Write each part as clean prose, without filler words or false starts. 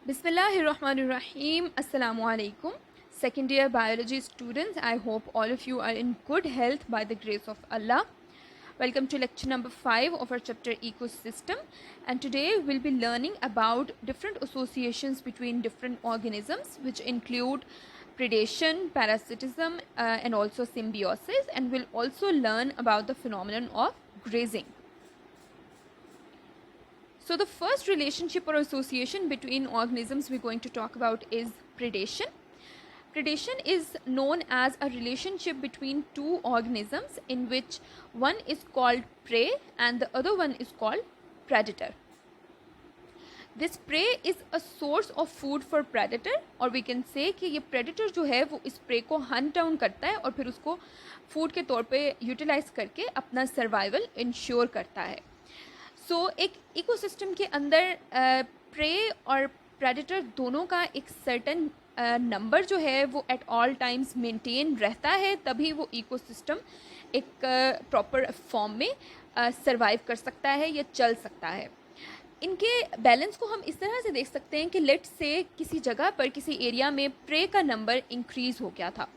Bismillahirrahmanirrahim. Assalamu alaikum. Second year biology students, I hope all of you are in good health by the grace of Allah. Welcome to lecture number 5 of our chapter ecosystem, and today we'll be learning about different associations between different organisms which include predation, parasitism and also symbiosis, and we'll also learn about the phenomenon of grazing. So the first relationship or association between organisms we're going to talk about is predation. Predation is known as a relationship between two organisms in which one is called prey and the other one is called predator. This prey is a source of food for predator, और we can say कि ये predator जो है वो इस prey को hunt down करता है और फिर उसको food के तौर पे utilize करके अपना survival ensure करता है. एक इकोसिस्टम के अंदर प्रे और प्रेडेटर दोनों का एक सर्टन नंबर जो है वो एट ऑल टाइम्स मेंटेन रहता है, तभी वो इकोसिस्टम एक प्रॉपर फॉर्म में सरवाइव कर सकता है या चल सकता है. इनके बैलेंस को हम इस तरह से देख सकते हैं कि लेट्स से किसी जगह पर किसी एरिया में प्रे का नंबर इंक्रीज़ हो गया था.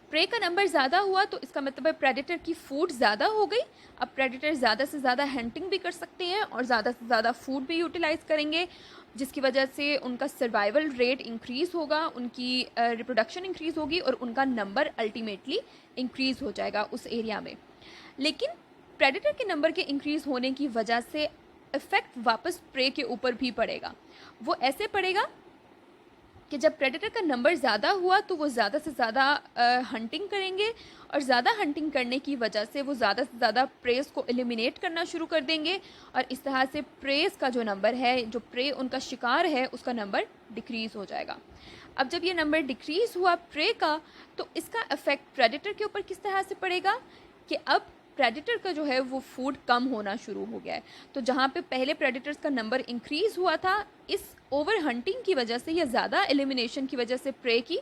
प्रे का नंबर ज़्यादा हुआ तो इसका मतलब है प्रेडेटर की फूड ज़्यादा हो गई. अब प्रेडेटर ज़्यादा से ज़्यादा हंटिंग भी कर सकते हैं और ज़्यादा से ज़्यादा फूड भी यूटिलाइज़ करेंगे, जिसकी वजह से उनका सर्वाइवल रेट इंक्रीज़ होगा, उनकी रिप्रोडक्शन इंक्रीज़ होगी और उनका नंबर अल्टीमेटली इंक्रीज़ हो जाएगा उस एरिया में. लेकिन प्रेडेटर के नंबर के इंक्रीज़ होने की वजह से इफ़ेक्ट वापस प्रे के ऊपर भी पड़ेगा. वो ऐसे पड़ेगा कि जब प्रेडेटर का नंबर ज़्यादा हुआ तो वो ज़्यादा से ज़्यादा हंटिंग करेंगे और ज़्यादा हंटिंग करने की वजह से वो ज़्यादा से ज़्यादा प्रेस को एलिमिनेट करना शुरू कर देंगे और इस तरह से प्रेस का जो नंबर है, जो प्रे उनका शिकार है, उसका नंबर डिक्रीज़ हो जाएगा. अब जब ये नंबर डिक्रीज़ हुआ प्रे का, तो इसका इफ़ेक्ट प्रेडेटर के ऊपर किस तरह से पड़ेगा कि अब प्रेडेटर का जो है वो फूड कम होना शुरू हो गया है. तो जहाँ पे पहले प्रेडेटर्स का नंबर इंक्रीज़ हुआ था, इस ओवर हंटिंग की वजह से या ज़्यादा एलिमिनेशन की वजह से प्रे की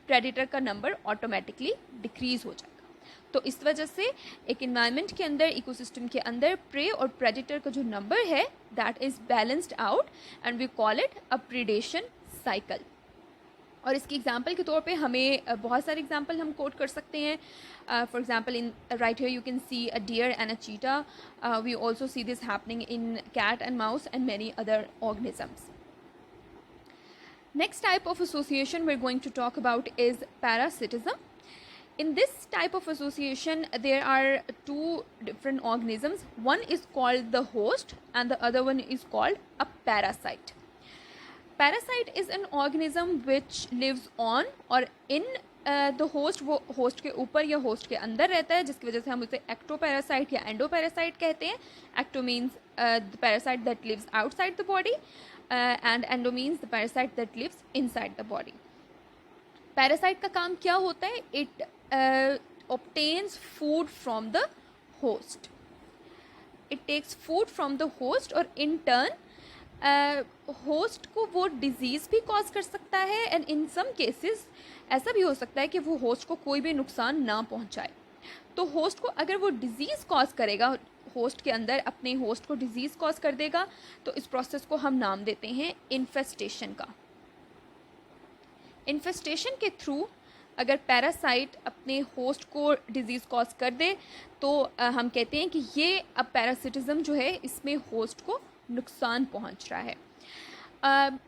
प्रेडेटर का नंबर ऑटोमेटिकली डिक्रीज़ हो जाएगा. तो इस वजह से एक इन्वायरमेंट के अंदर, इकोसिस्टम के अंदर प्रे और प्रेडेटर का जो नंबर है that is balanced out and we call it a predation cycle. और इसकी एग्जांपल के तौर पे हमें बहुत सारे एग्जांपल हम कोट कर सकते हैं. For example in right here you can see a deer and a cheetah. We also see this happening in cat and mouse and many other organisms. Next type of association we're going to talk about is parasitism. In this type of association, there are two different organisms. One is called the host and the other one is called a parasite. Parasite is an organism which lives on or in the host. वो host के ऊपर या host के अंदर रहता है, जिसकी वजह से हम उसे ectoparasite या endoparasite कहते हैं. Ecto means the parasite that lives outside the body. And endo means the parasite that lives inside the body. Parasite का काम क्या होता है? It obtains food from the host. It takes food from the host और in turn host को वो disease भी cause कर सकता है एंड इन सम केसेस ऐसा भी हो सकता है कि वो होस्ट को कोई भी नुकसान ना पहुंचाए. तो होस्ट को अगर वो डिज़ीज़ कॉज करेगा, होस्ट के अंदर अपने होस्ट को डिजीज़ कॉज कर देगा, तो इस प्रोसेस को हम नाम देते हैं इन्फेस्टेशन का. इन्फेस्टेशन के थ्रू अगर पैरासाइट अपने होस्ट को डिजीज़ कॉज कर दे तो हम कहते हैं कि ये अब पैरासिटिज्म जो है इसमें होस्ट को नुकसान पहुंच रहा है.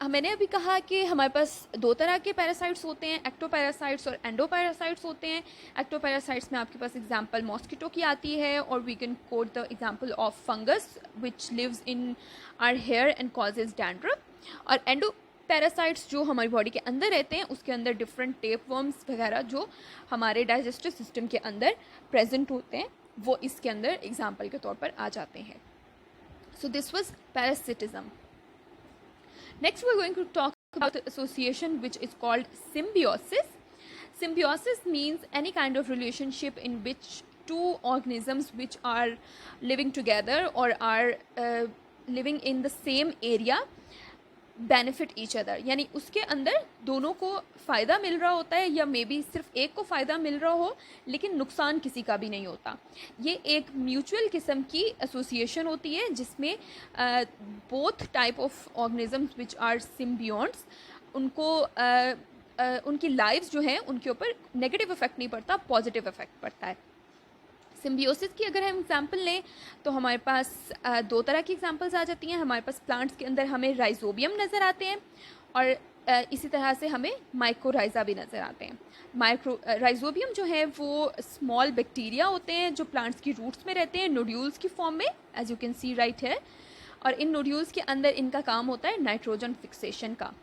मैंने अभी कहा कि हमारे पास दो तरह के पैरासाइट्स होते हैं, एक्टोपैरासाइट्स और एंडोपैरासाइट्स होते हैं. एक्टोपैरासाइट्स में आपके पास एग्जांपल मॉस्किटो की आती है, और we can quote the example of fungus which lives in our hair and causes dandruff. और एंडोपैरासाइट्स जो हमारी बॉडी के अंदर रहते हैं, उसके अंदर डिफरेंट टेपवर्म्स वगैरह जो हमारे डाइजेस्टिव सिस्टम के अंदर प्रेजेंट होते हैं, वो इसके अंदर एग्जाम्पल के तौर पर आ जाते हैं. So this was parasitism. Next we're going to talk about the association which is called symbiosis. Symbiosis means any kind of relationship in which two organisms which are living together or are living in the same area benefit each other, यानी उसके अंदर दोनों को फ़ायदा मिल रहा होता है, या मे बी सिर्फ एक को फ़ायदा मिल रहा हो लेकिन नुकसान किसी का भी नहीं होता। ये एक म्यूचुअल किस्म की एसोसिएशन होती है जिसमें both type of organisms which are symbiotes, उनको उनकी लाइव्स जो हैं उनके ऊपर नेगेटिव इफेक्ट नहीं पड़ता, पॉजिटिव इफेक्ट पड़ता है। सिम्बियोसिस की अगर हम एग्जांपल लें तो हमारे पास दो तरह की एग्जांपल्स आ जाती हैं। हमारे पास प्लांट्स के अंदर हमें राइजोबियम नज़र आते हैं और इसी तरह से हमें माइक्रोराइजा भी नज़र आते हैं। राइजोबियम जो है वो स्मॉल बैक्टीरिया होते हैं जो प्लांट्स की रूट्स में रहते हैं, नोड्यूल्स की फॉर्म में, as you can see right है। और इन नोड्यूल्स के अंदर इनका काम होता है नाइट्रोजन फिक्सेशन का।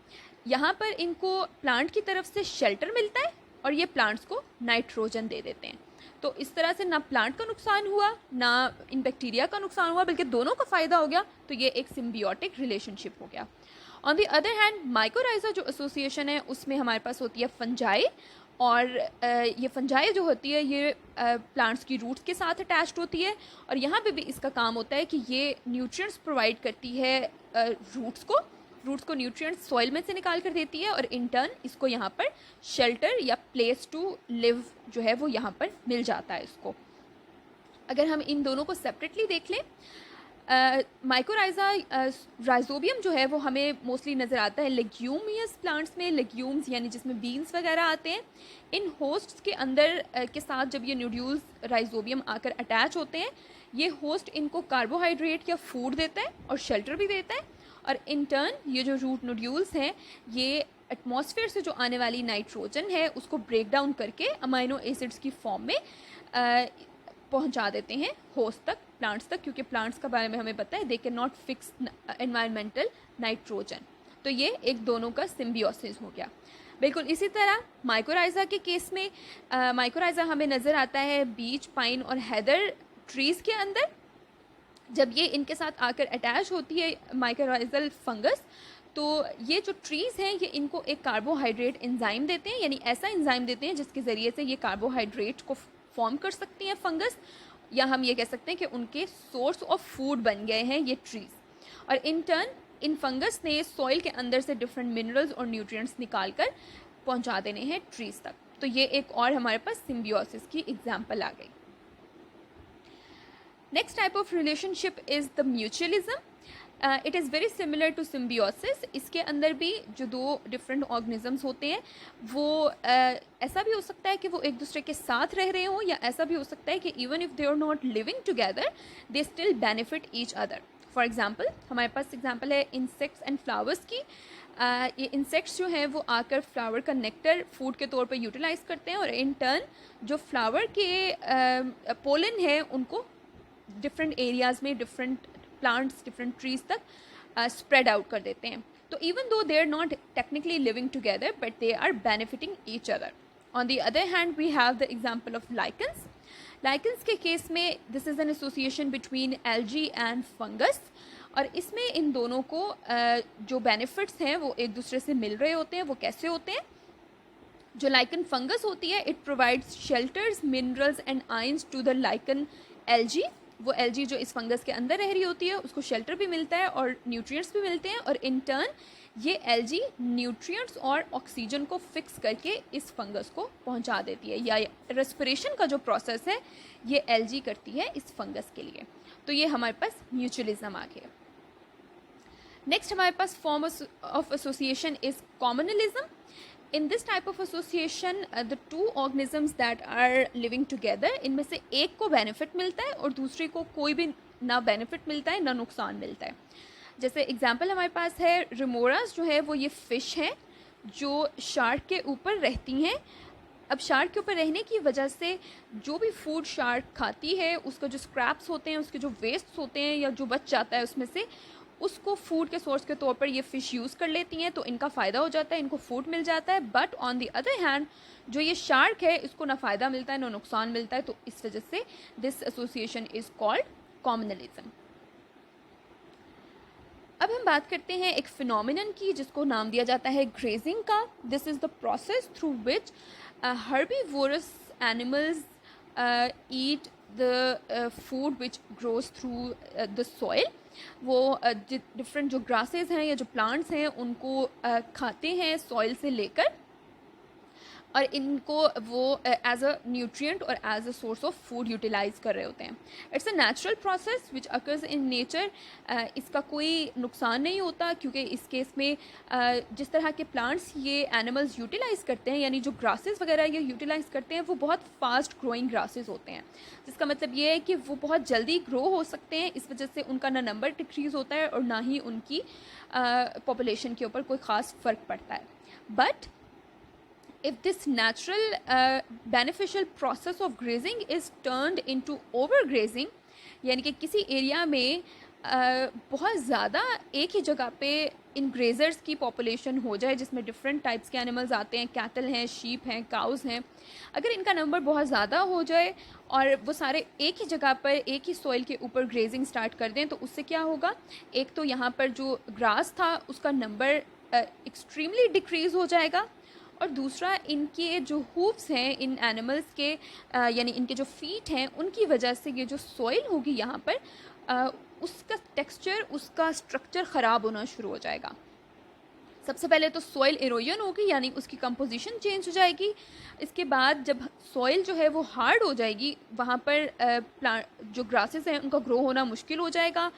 यहाँ पर इनको प्लांट की तरफ से शेल्टर मिलता है और ये प्लांट्स को नाइट्रोजन दे देते हैं। तो इस तरह से ना प्लांट का नुकसान हुआ ना इन बैक्टीरिया का नुकसान हुआ, बल्कि दोनों का फ़ायदा हो गया। तो ये एक सिम्बियोटिक रिलेशनशिप हो गया। On the other hand mycorrhiza जो एसोसिएशन है उसमें हमारे पास होती है फंजाई, और ये फंजाई जो होती है ये प्लांट्स की रूट्स के साथ अटैच्ड होती है, और यहाँ पे भी इसका काम होता है कि ये न्यूट्रिएंट्स प्रोवाइड करती है रूट्स को न्यूट्रिएंट्स सॉइल में से निकाल कर देती है, और इन टर्न इसको यहाँ पर शेल्टर या प्लेस टू लिव जो है वो यहाँ पर मिल जाता है इसको। अगर हम इन दोनों को सेपरेटली देख लें, माइक्रोराइजा राइजोबियम जो है वो हमें मोस्टली नज़र आता है लेग्यूमियस प्लांट्स में, लेग्यूम्स यानी जिसमें बीन्स वगैरह आते हैं। इन होस्ट्स के अंदर के साथ जब ये नोड्यूल्स राइजोबियम आकर अटैच होते हैं, ये होस्ट इनको कार्बोहाइड्रेट या फूड देता है और शेल्टर भी देता है, और इन टर्न ये जो रूट नोड्यूल्स हैं ये एटमॉस्फेयर से जो आने वाली नाइट्रोजन है उसको ब्रेक डाउन करके अमाइनो एसिड्स की फॉर्म में पहुंचा देते हैं होस्ट तक, प्लांट्स तक, क्योंकि प्लांट्स का बारे में हमें पता है they can not fix environmental nitrogen. तो ये एक दोनों का सिम्बियोसिस हो गया। बिल्कुल इसी तरह माइक्रोराइजा के केस में माइक्रोराइजा हमें नज़र आता है बीच, पाइन और हैदर ट्रीज़ के अंदर। जब ये इनके साथ आकर अटैच होती है माइक्रोराइजल फंगस, तो ये जो ट्रीज़ हैं ये इनको एक कार्बोहाइड्रेट एंजाइम देते हैं, यानी ऐसा एंजाइम देते हैं जिसके ज़रिए से ये कार्बोहाइड्रेट को फॉर्म कर सकती हैं फंगस, या हम ये कह सकते हैं कि उनके सोर्स ऑफ फूड बन गए हैं ये ट्रीज़। और इन टर्न इन फंगस ने सॉइल के अंदर से डिफरेंट मिनरल्स और न्यूट्रिएंट्स निकाल कर पहुँचा देने हैं ट्रीज़ तक। तो ये एक और हमारे पास सिम्बियोसिस की एग्जाम्पल आ गई। Next type of relationship is the mutualism. It is very similar to symbiosis. इसके अंदर भी जो दो different organisms होते हैं वो ऐसा भी हो सकता है कि वो एक दूसरे के साथ रह रहे हों, या ऐसा भी हो सकता है कि even if they are not living together, they still benefit each other. For example, हमारे पास example है insects and flowers की। ये इंसेक्ट्स जो हैं वो आकर फ्लावर का नेक्टर फूड के तौर पर यूटिलाइज़ करते हैं, और इन टर्न जो फ्लावर के पोलन है उनको डिफरेंट एरियाज़ में, डिफरेंट प्लांट्स, डिफरेंट ट्रीज़ तक स्प्रेड आउट कर देते हैं। तो even though they are not technically living together but they are benefiting each other. On the other hand we have the example of lichens. Lichens के case में this is an association between algae and fungus, और इसमें इन दोनों को जो benefits हैं वो एक दूसरे से मिल रहे होते हैं। वो कैसे होते हैं? जो लाइकन फंगस होती है it provides shelters, minerals and ions to the lichen algae. वो एल्गी जो इस फंगस के अंदर रह रही होती है उसको शेल्टर भी मिलता है और न्यूट्रिएंट्स भी मिलते हैं, और इन टर्न ये एल्गी न्यूट्रिएंट्स और ऑक्सीजन को फिक्स करके इस फंगस को पहुंचा देती है, या रेस्पिरेशन का जो प्रोसेस है ये एल्गी करती है इस फंगस के लिए। तो ये हमारे पास म्यूचुअलिज्म आ गया। नेक्स्ट हमारे पास form of association is commensalism. In this type of association, the two organisms that are living together, इनमें से एक को बेनिफिट मिलता है और दूसरे को कोई भी ना बेनिफिट मिलता है ना नुकसान मिलता है। जैसे एग्जांपल हमारे पास है रिमोरास जो है वो ये फ़िश हैं जो शार्क के ऊपर रहती हैं। अब शार्क के ऊपर रहने की वजह से जो भी फूड शार्क खाती है उसका जो स्क्रैप्स होते हैं, उसके जो वेस्ट होते हैं या जो बच जाता है उसमें से, उसको फूड के सोर्स के तौर पर ये फ़िश यूज़ कर लेती हैं, तो इनका फ़ायदा हो जाता है, इनको फूड मिल जाता है। But on the other hand जो ये शार्क है इसको ना फ़ायदा मिलता है ना नुकसान मिलता है, तो इस वजह से this association is called communalism. अब हम बात करते हैं एक फिनोमिनन की जिसको नाम दिया जाता है ग्रेजिंग का। This is the process through which herbivorous animals eat the food which grows through the soil. वो डिफरेंट जो ग्रासेस हैं या जो प्लांट्स हैं उनको खाते हैं सॉइल से लेकर, और इनको वो एज अ न्यूट्रिएंट और as a source of food utilise कर रहे होते हैं. It's a natural process which occurs in nature. इसका कोई नुकसान नहीं होता, क्योंकि इस केस में जिस तरह के प्लांट्स ये एनिमल्स यूटिलाइज करते हैं, यानी जो ग्रासेस वगैरह ये यूटिलाइज करते हैं, वो बहुत फास्ट ग्रोइंग ग्रासेस होते हैं, जिसका मतलब ये है कि वो बहुत जल्दी ग्रो हो सकते हैं. इस वजह से उनका ना नंबर डिक्रीज़ होता है और ना ही उनकी पॉपुलेशन के ऊपर कोई ख़ास फ़र्क पड़ता है. But if this natural beneficial process of grazing is turned into overgrazing, यानी कि किसी एरिया में बहुत ज़्यादा एक ही जगह पे इन ग्रेजर्स की पॉपुलेशन हो जाए, जिसमें डिफरेंट टाइप्स के एनिमल्स आते हैं, कैटल हैं, शीप हैं, काउज़ हैं, अगर इनका नंबर बहुत ज़्यादा हो जाए और वो सारे एक ही जगह पर एक ही सॉइल के ऊपर ग्रेजिंग स्टार्ट कर दें, तो उससे क्या होगा, एक तो यहाँ पर जो ग्रास था उसका नंबर एक्सट्रीमली डिक्रीज़ हो जाएगा, और दूसरा इनके जो हूफ्स हैं इन एनिमल्स के यानी इनके जो फीट हैं उनकी वजह से ये जो सॉइल होगी यहाँ पर उसका टेक्सचर, उसका स्ट्रक्चर ख़राब होना शुरू हो जाएगा. सबसे पहले तो सॉइल इरोजन होगी, यानी उसकी कंपोजिशन चेंज हो जाएगी. इसके बाद जब सॉइल जो है वो हार्ड हो जाएगी, वहाँ पर प्लांट जो ग्रासेस हैं उनका ग्रो होना मुश्किल हो जाएगा.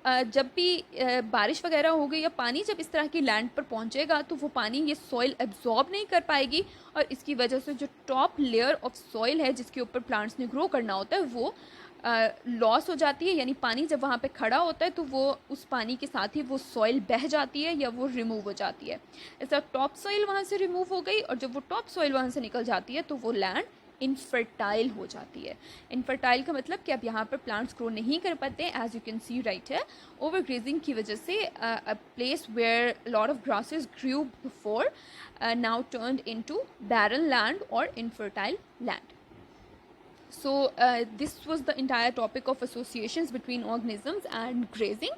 जब भी बारिश वगैरह हो गई या पानी जब इस तरह की लैंड पर पहुंचेगा, तो वो पानी ये सॉइल एब्जॉर्ब नहीं कर पाएगी, और इसकी वजह से जो टॉप लेयर ऑफ सॉइल है जिसके ऊपर प्लांट्स ने ग्रो करना होता है वो लॉस हो जाती है. यानी पानी जब वहाँ पे खड़ा होता है तो वो उस पानी के साथ ही वो सॉइल बह जाती है या वो रिमूव हो जाती है. ऐसा टॉप सॉइल वहाँ से रिमूव हो गई, और जब वो टॉप सॉइल वहाँ से निकल जाती है तो वो लैंड इनफर्टाइल हो जाती है. इनफर्टाइल का मतलब कि अब यहाँ पर प्लांट्स ग्रो नहीं कर पाते, as you can see right है. ओवरग्रेजिंग की वजह से a place where lot of grasses grew before now turned into barren land और infertile land. So this was the entire topic of associations between organisms and grazing.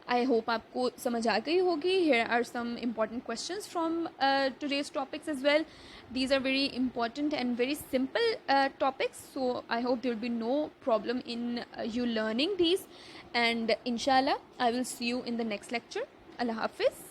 I hope आपको समझ आ गई होगी. Here are some important questions from today's topics as well. These are very important and very simple topics, so I hope there will be no problem in you learning these, and inshallah I will see you in the next lecture. Allah Hafiz.